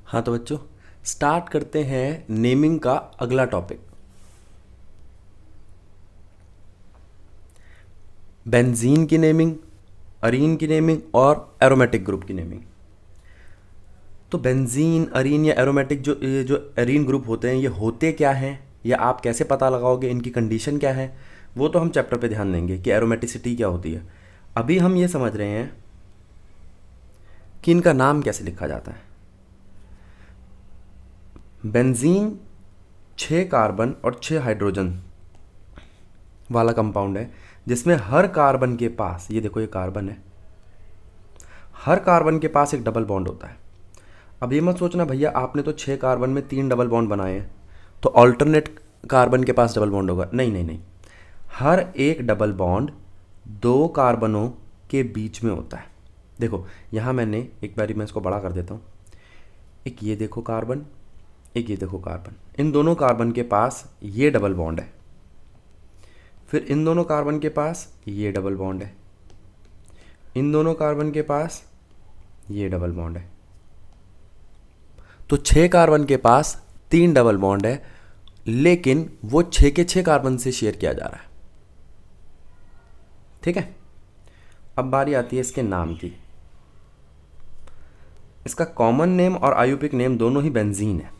हाँ तो बच्चों, स्टार्ट करते हैं नेमिंग का अगला टॉपिक। बेंजीन की नेमिंग, अरीन की नेमिंग और एरोमेटिक ग्रुप की नेमिंग। तो बेंजीन, अरीन या एरोमेटिक जो अरीन ग्रुप होते हैं, ये होते क्या हैं या आप कैसे पता लगाओगे, इनकी कंडीशन क्या है, वो तो हम चैप्टर पे ध्यान देंगे कि एरोमेटिसिटी क्या होती है। अभी हम ये समझ रहे हैं कि इनका नाम कैसे लिखा जाता है। बेंजीन 6 कार्बन और 6 हाइड्रोजन वाला कंपाउंड है, जिसमें हर कार्बन के पास, ये देखो ये कार्बन है, हर कार्बन के पास एक डबल बॉन्ड होता है। अब ये मत सोचना भैया आपने तो 6 कार्बन में 3 डबल बॉन्ड बनाए हैं तो ऑल्टरनेट कार्बन के पास डबल बॉन्ड होगा। नहीं नहीं नहीं, हर एक डबल बॉन्ड 2 कार्बनों के बीच में होता है। देखो यहाँ मैंने एक बारी मैं इसको बड़ा कर देता हूँ। एक ये देखो कार्बन, एक ये देखो कार्बन, इन दोनों कार्बन के पास ये डबल बॉन्ड है। फिर इन दोनों कार्बन के पास ये डबल बॉन्ड है, इन दोनों कार्बन के पास ये डबल बॉन्ड है। तो 6 कार्बन के पास 3 डबल बॉन्ड है, लेकिन वो 6 के 6 कार्बन से शेयर किया जा रहा है। ठीक है, अब बारी आती है इसके नाम की। इसका कॉमन नेम और आयुपिक नेम दोनों ही बेंजीन है।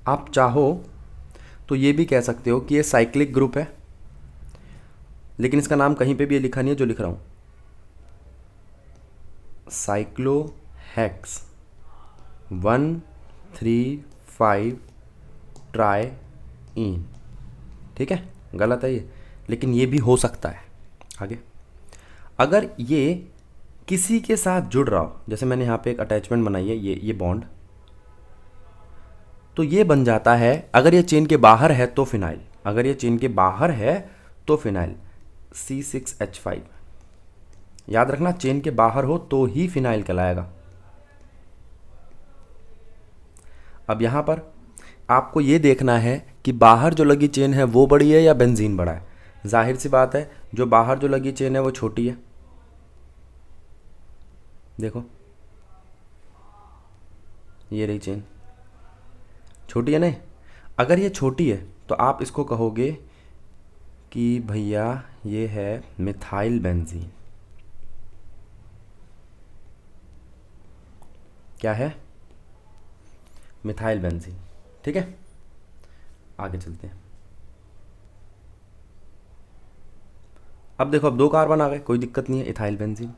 आप चाहो तो ये भी कह सकते हो कि ये साइक्लिक ग्रुप है, लेकिन इसका नाम कहीं पे भी ये लिखा नहीं है जो लिख रहा हूं, साइक्लोहेक्स 1,3,5 ट्राइइन। ठीक है, गलत है ये, लेकिन ये भी हो सकता है। आगे अगर ये किसी के साथ जुड़ रहा हो, जैसे मैंने यहाँ पे एक अटैचमेंट बनाई है, ये बॉन्ड, तो ये बन जाता है, अगर ये चेन के बाहर है तो फिनाइल, अगर ये चेन के बाहर है तो फिनाइल C6H5। याद रखना, चेन के बाहर हो तो ही फिनाइल कहलाएगा। अब यहां पर आपको ये देखना है कि बाहर जो लगी चेन है वो बड़ी है या बेंजीन बड़ा है। जाहिर सी बात है, जो बाहर जो लगी चेन है वो छोटी है। देखो ये रही चेन, छोटी है नहीं। अगर ये छोटी है तो आप इसको कहोगे कि भैया ये है मिथाइल बेंजीन। क्या है? Methyl benzene. ठीक है, आगे चलते हैं। अब देखो, अब 2 कार्बन आ गए, कोई दिक्कत नहीं है, इथाइल बेंजीन।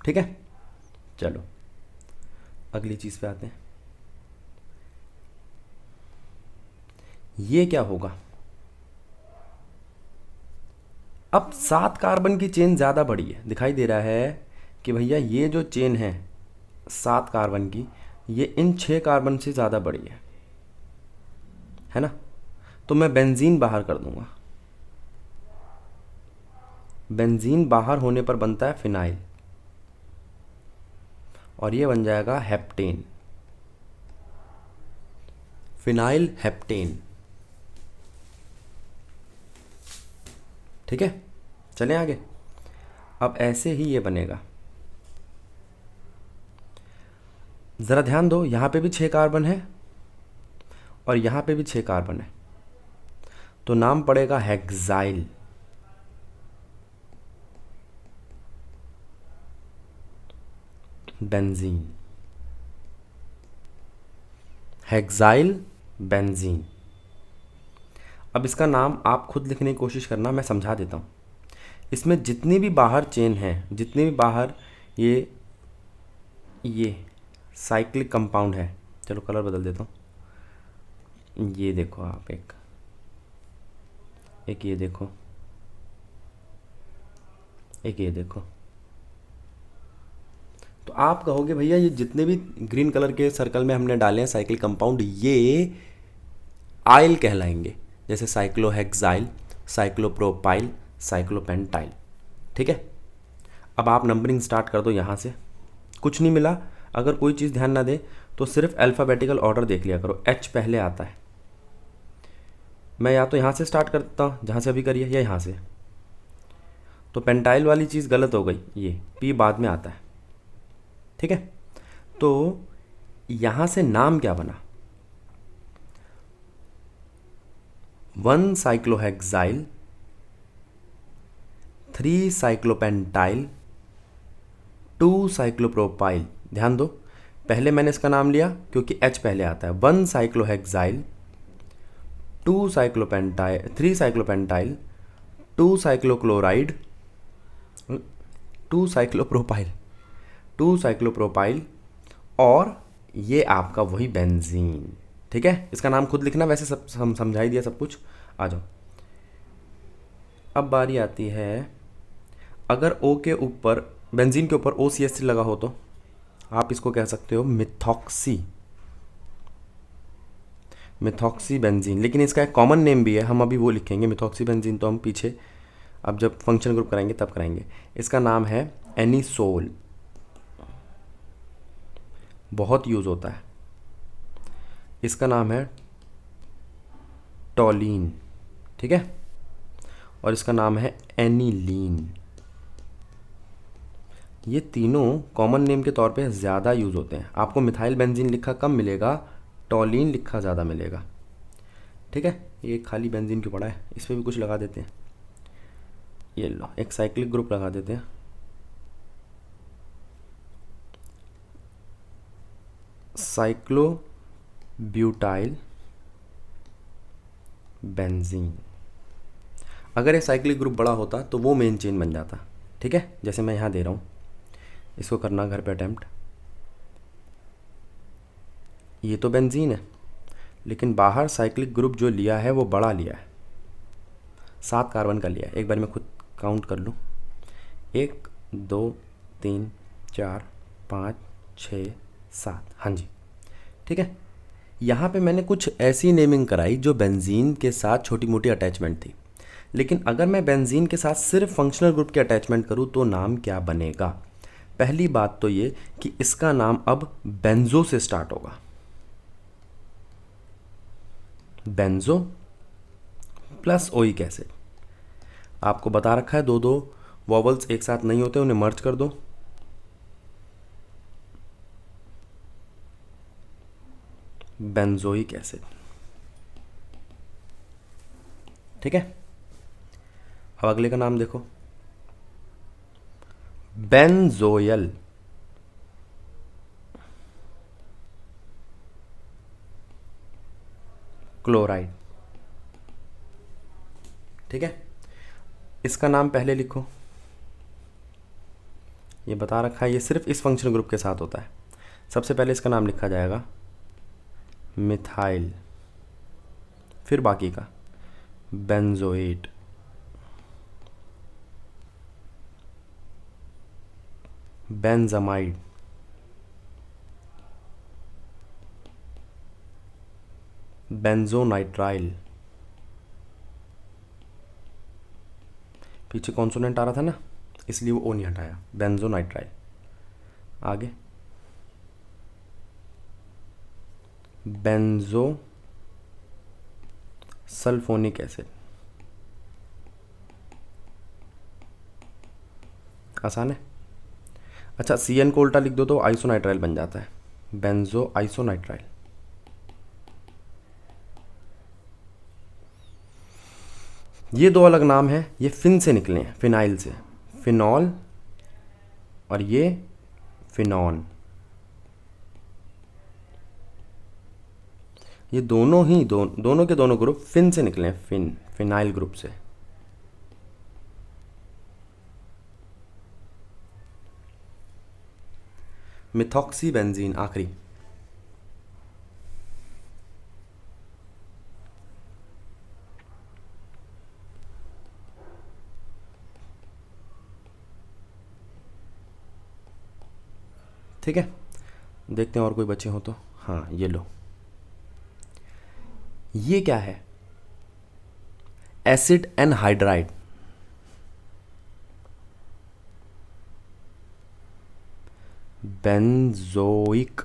ठीक है, चलो अगली चीज पे आते हैं। ये क्या होगा? अब 7 कार्बन की चेन ज़्यादा बड़ी है, दिखाई दे रहा है कि भैया ये जो चेन है 7 कार्बन की, ये इन 6 कार्बन से ज़्यादा बड़ी है ना। तो मैं बेंजीन बाहर कर दूंगा। बेंजीन बाहर होने पर बनता है फिनाइल, और ये बन जाएगा हेप्टेन, फिनाइल हेप्टेन। ठीक है, चलें आगे। अब ऐसे ही ये बनेगा। ज़रा ध्यान दो, यहाँ पे भी 6 कार्बन है और यहाँ पे भी 6 कार्बन है, तो नाम पड़ेगा हेक्साइल। Benzene, hexyl benzene. अब इसका नाम आप खुद लिखने की कोशिश करना, मैं समझा देता हूँ। इसमें जितनी भी बाहर चेन है, जितने भी बाहर ये साइक्लिक कंपाउंड है, चलो कलर बदल देता हूँ। ये देखो आप, एक ये देखो, एक ये देखो, तो आप कहोगे भैया ये जितने भी ग्रीन कलर के सर्कल में हमने डाले हैं साइक्लिक कंपाउंड, ये आइल कहलाएंगे, जैसे साइक्लोहेक्साइल, साइक्लोप्रोपाइल, साइक्लोपेंटाइल। ठीक है, अब आप नंबरिंग स्टार्ट कर दो यहाँ से। कुछ नहीं मिला, अगर कोई चीज़ ध्यान ना दे तो सिर्फ अल्फ़ाबेटिकल ऑर्डर देख लिया करो। एच पहले आता है, मैं या तो यहाँ से स्टार्ट करता हूँ जहाँ से अभी करिए, या यहाँ से। तो पेंटाइल वाली चीज़ गलत हो गई, ये पी बाद में आता है, ठीक है। तो यहाँ से नाम क्या बना, 1 साइक्लोहेक्साइल, 3 साइक्लोपेंटाइल, 2 साइक्लोप्रोपाइल। ध्यान दो, पहले मैंने इसका नाम लिया क्योंकि H पहले आता है। 1 साइक्लोहेक्साइल, 2 साइक्लोपेंटाइल, 3 साइक्लोपेंटाइल, 2 साइक्लोक्लोराइड, 2 साइक्लोप्रोपाइल, 2 साइक्लोप्रोपाइल, और ये आपका वही बेंजीन, ठीक है। इसका नाम खुद लिखना, वैसे सब समझा ही दिया सब कुछ। आ जाओ, अब बारी आती है, अगर O के ऊपर, बेंजीन के ऊपर OCH लगा हो तो आप इसको कह सकते हो मिथॉक्सी, मिथॉक्सी बेंजीन। लेकिन इसका एक कॉमन नेम भी है, हम अभी वो लिखेंगे। मिथॉक्सी बेंजीन तो हम पीछे, अब जब फंक्शन ग्रुप कराएंगे तब कराएंगे। इसका नाम है एनिसोल, बहुत यूज़ होता है। इसका नाम है टॉलीन, ठीक है। और इसका नाम है एनिलीन। ये तीनों कॉमन नेम के तौर पे ज़्यादा यूज़ होते हैं। आपको मिथाइल बेंजीन लिखा कम मिलेगा, टॉलीन लिखा ज़्यादा मिलेगा, ठीक है। ये खाली बेंजीन क्यों पड़ा है, इस पर भी कुछ लगा देते हैं। ये लो, एक साइक्लिक ग्रुप लगा देते हैं, साइक्लो ब्यूटाइल बेंजीन। अगर ये साइक्लिक ग्रुप बड़ा होता तो वो मेन चेन बन जाता, ठीक है। जैसे मैं यहाँ दे रहा हूँ, इसको करना घर पे अटैम्प्ट। ये तो बेंजीन है, लेकिन बाहर साइक्लिक ग्रुप जो लिया है वो बड़ा लिया है, 7 कार्बन का लिया है। एक बार मैं खुद काउंट कर लूँ, 1 2 3 4 5 6 7, हाँ जी, ठीक है। यहाँ पे मैंने कुछ ऐसी नेमिंग कराई जो बेंजीन के साथ छोटी मोटी अटैचमेंट थी। लेकिन अगर मैं बेंजीन के साथ सिर्फ फंक्शनल ग्रुप की अटैचमेंट करूँ तो नाम क्या बनेगा। पहली बात तो ये कि इसका नाम अब बेंजो से स्टार्ट होगा, बेंजो प्लस ओइक एसिड। आपको बता रखा है 2-2 वॉवल्स एक साथ नहीं होते, उन्हें मर्ज कर दो, बेंजोइक एसिड, ठीक है। अब अगले का नाम देखो, बेंजोयल, क्लोराइड, ठीक है। इसका नाम पहले लिखो, ये बता रखा है ये सिर्फ इस फंक्शनल ग्रुप के साथ होता है। सबसे पहले इसका नाम लिखा जाएगा मिथाइल, फिर बाकी का बेंजोएट, बेंजामाइड, बेंजोनाइट्राइल, पीछे कॉन्सोनेंट आ रहा था ना इसलिए वो ओ नहीं हटाया, बेंजोनाइट्राइल। आगे बेंजो सल्फोनिक एसिड, आसान है। अच्छा, CN को उल्टा लिख दो तो आइसोनाइट्राइल बन जाता है, बेंजो आइसोनाइट्राइल। ये 2 अलग नाम हैं, ये फिन से निकले हैं, फिनाइल से, फिनॉल, और ये फिनॉन। ये दोनों ही दोनों के दोनों ग्रुप फिन से निकले हैं, फिनाइल ग्रुप से। मिथॉक्सी बेंजीन आखिरी, ठीक है। देखते हैं और कोई बचे हो तो। हाँ, ये लो, ये क्या है, acid anhydride, benzoic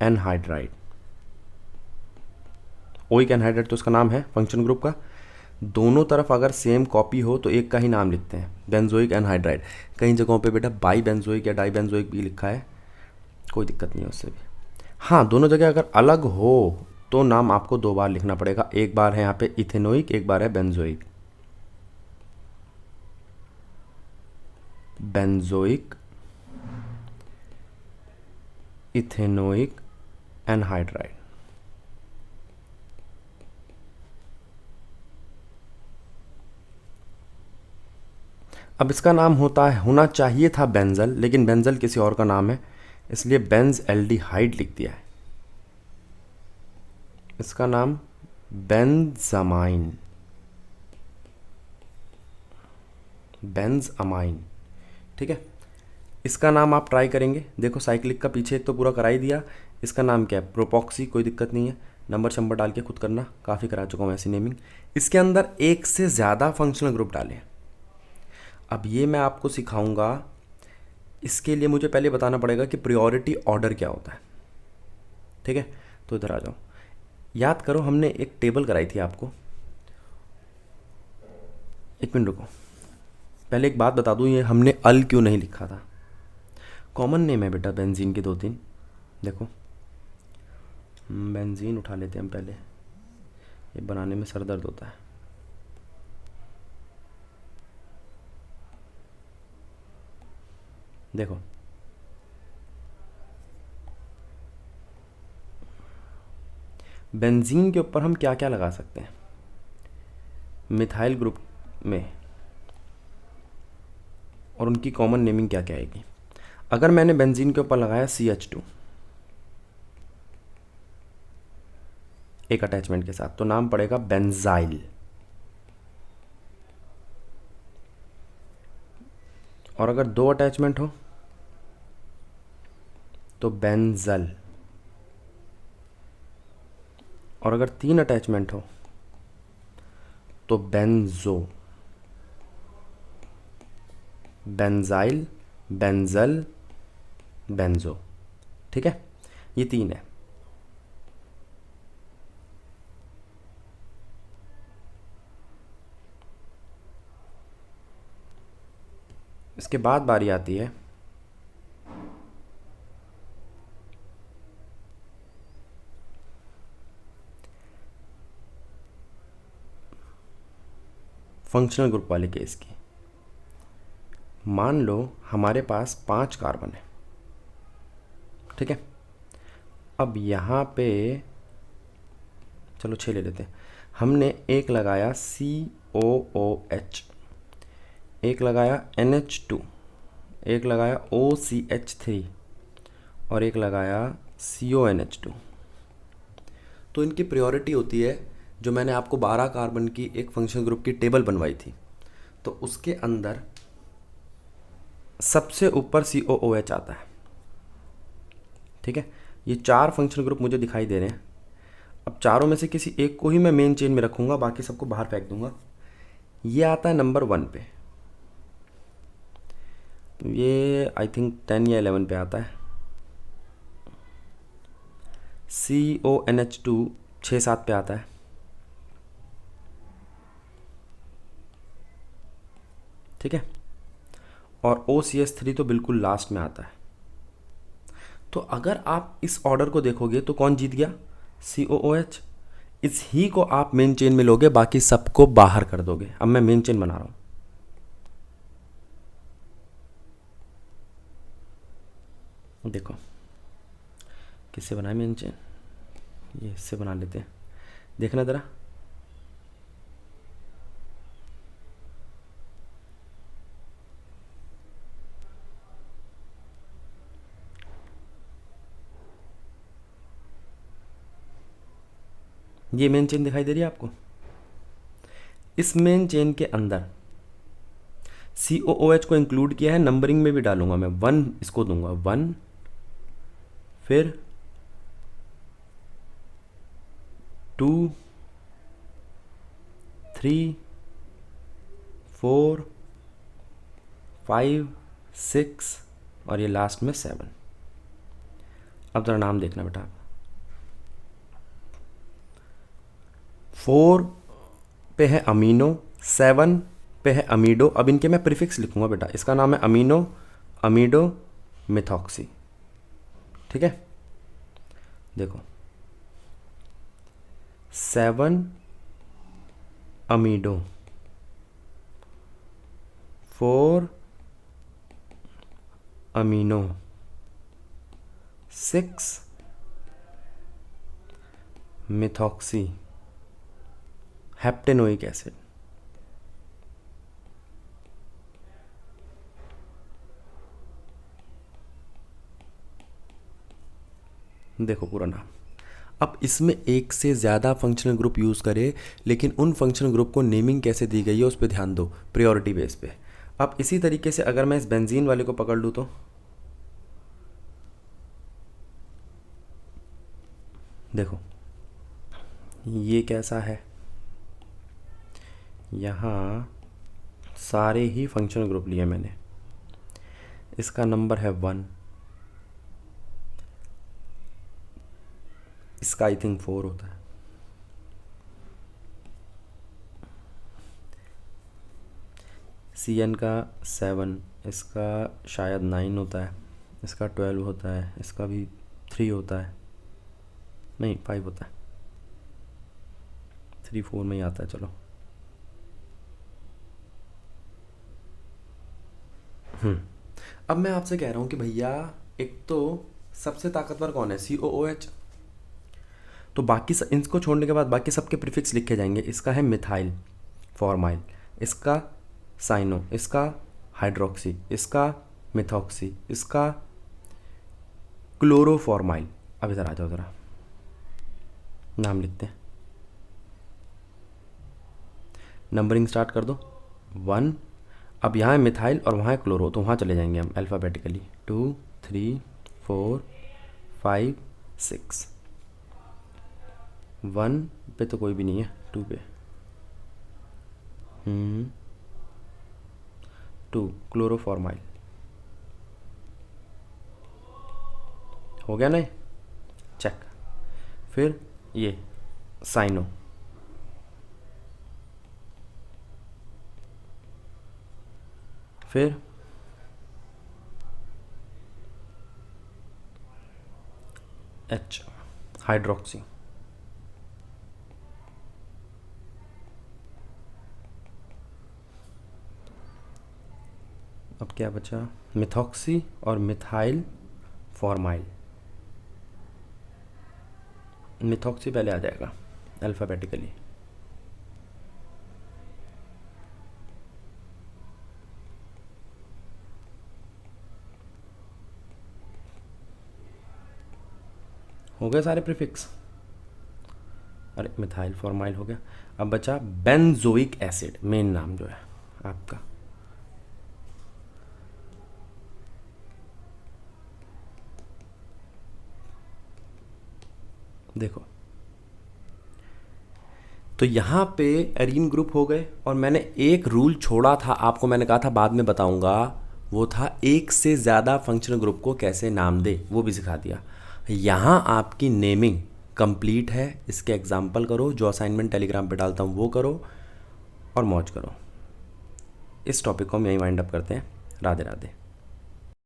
anhydride, oic anhydride तो उसका नाम है फंक्शन ग्रुप का। दोनों तरफ अगर सेम कॉपी हो तो एक का ही नाम लिखते हैं, बेंजोइक एनहाइड्राइड। कई जगहों पे बेटा बाई बेंजोइक या डाई बेंजोइक भी लिखा है, कोई दिक्कत नहीं है उससे भी। हाँ, दोनों जगह अगर अलग हो तो नाम आपको 2 बार लिखना पड़ेगा। एक बार है यहाँ पे इथेनोइक, एक बार है बेंजोइक। Benzoic ethanoic anhydride. अब इसका नाम होना चाहिए था बेंजल, लेकिन बेंजल किसी और का नाम है, इसलिए बेंज एल्डिहाइड लिख दिया है। इसका नाम बेंजामाइन, बेंजामाइन, ठीक है। इसका नाम आप ट्राई करेंगे, देखो साइक्लिक का पीछे एक तो पूरा करा ही दिया। इसका नाम क्या है? प्रोपॉक्सी, कोई दिक्कत नहीं है, नंबर शंबर डाल के खुद करना, काफ़ी करा चुका हूँ ऐसी नेमिंग। इसके अंदर एक से ज़्यादा फंक्शनल ग्रुप डालें। अब ये मैं आपको सिखाऊंगा, इसके लिए मुझे पहले बताना पड़ेगा कि प्रायोरिटी ऑर्डर क्या होता है, ठीक है। तो इधर आ जाओ, याद करो हमने एक टेबल कराई थी आपको। एक मिनट रुको, पहले एक बात बता दूं, ये हमने अल क्यों नहीं लिखा था। कॉमन नेम है बेटा बेंजीन के 2-3, देखो बेंजीन उठा लेते हैं हम पहले, ये बनाने में सर दर्द होता है। देखो बेंजीन के ऊपर हम क्या क्या लगा सकते हैं मिथाइल ग्रुप में, और उनकी कॉमन नेमिंग क्या क्या आएगी। अगर मैंने बेंजीन के ऊपर लगाया CH2 एक अटैचमेंट के साथ, तो नाम पड़ेगा बेंजाइल। और अगर 2 अटैचमेंट हो तो बेंजल। और अगर 3 अटैचमेंट हो तो बेंजो, बेंजाइल, बेंजल, बेंजो, ठीक है। ये 3 है। इसके बाद बारी आती है फंक्शनल ग्रुप वाले केस की। मान लो हमारे पास 5 कार्बन है, ठीक है। अब यहाँ पे चलो 6 ले लेते हैं। हमने एक लगाया COOH, एक लगाया NH2, एक लगाया OCH3 और एक लगाया CONH2। तो इनकी प्रायोरिटी होती है, जो मैंने आपको 12 कार्बन की एक फंक्शनल ग्रुप की टेबल बनवाई थी, तो उसके अंदर सबसे ऊपर COOH आता है, ठीक है। ये 4 फंक्शनल ग्रुप मुझे दिखाई दे रहे हैं। अब चारों में से किसी एक को ही मैं मेन चेन में रखूँगा, बाकी सबको बाहर फेंक दूंगा। ये आता है नंबर 1 पे, ये आई थिंक 10 या 11 पे आता है। CONH2 6-7 पे आता है, ठीक है। और OCH3 तो बिल्कुल लास्ट में आता है। तो अगर आप इस ऑर्डर को देखोगे तो कौन जीत गया? COOH। इस ही को आप मेन चेन में लोगे, बाकी सबको बाहर कर दोगे। अब मैं मेन चेन बना रहा हूं, देखो किससे बनाए मेन चेन, ये इससे बना लेते हैं, देखना ज़रा। ये मेन चेन दिखाई दे रही है आपको? इस मेन चेन के अंदर COOH को इंक्लूड किया है, नंबरिंग में भी डालूंगा मैं। 1 इसको दूंगा, 1, फिर 2, 3, 4, 5, 6 और ये लास्ट में 7। अब ज़रा नाम देखना बेटा आप, 4 पे है अमीनो, 7 पे है अमीडो। अब इनके मैं प्रीफिक्स लिखूंगा बेटा, इसका नाम है अमीनो, अमीडो, मिथॉक्सी। ठीक है, देखो 7 अमीडो, 4 अमीनो, 6 मिथॉक्सी हेप्टेनोइक एसिड। देखो पूरा नाम। अब इसमें एक से ज़्यादा फंक्शनल ग्रुप यूज़ करे, लेकिन उन फंक्शनल ग्रुप को नेमिंग कैसे दी गई है उस पर ध्यान दो, प्रायोरिटी बेस पे। अब इसी तरीके से अगर मैं इस बेंजीन वाले को पकड़ लूँ तो देखो ये कैसा है, यहाँ सारे ही फंक्शनल ग्रुप लिए मैंने। इसका नंबर है 1, इसका आई थिंक 4 होता है। CN का 7, इसका शायद 9 होता है, इसका 12 होता है, इसका भी 3 होता है, नहीं 5 होता है, 3 4 में ही आता है। चलो अब मैं आपसे कह रहा हूँ कि भैया एक तो सबसे ताकतवर कौन है, COOH। तो बाकी इनको छोड़ने के बाद बाकी सबके प्रीफिक्स लिखे जाएंगे। इसका है मिथाइल फॉर्माइल, इसका साइनो, इसका हाइड्रोक्सी, इसका मिथॉक्सी, इसका क्लोरोफॉर्माइल। अब इधर आ जाओ ज़रा, नाम लिखते हैं, नंबरिंग स्टार्ट कर दो 1। अब यहाँ है मिथाइल और वहाँ है क्लोरो, तो वहाँ चले जाएंगे हम अल्फ़ाबेटिकली 2 3 4 5 6। 1 पे तो कोई भी नहीं है, 2 पे 2 क्लोरोफॉर्माइल हो गया नहीं, चेक। फिर ये साइनो, फिर H हाइड्रोक्सी, अब क्या बचा, मिथॉक्सी और मिथाइल फॉर्माइल। मिथॉक्सी पहले आ जाएगा अल्फ़ाबेटिकली। हो गए सारे प्रीफिक्स, अरे मिथाइल फॉर्माइल हो गया। अब बचा बेंजोइक एसिड, मेन नाम जो है आपका। देखो तो यहाँ पे एरीन ग्रुप हो गए, और मैंने एक रूल छोड़ा था आपको, मैंने कहा था बाद में बताऊंगा, वो था एक से ज़्यादा फंक्शनल ग्रुप को कैसे नाम दे, वो भी सिखा दिया। यहाँ आपकी नेमिंग कंप्लीट है, इसके एग्जाम्पल करो, जो असाइनमेंट टेलीग्राम पे डालता हूँ वो करो और मौज करो। इस टॉपिक को हम यहीं वाइंड अप करते हैं। राधे राधे।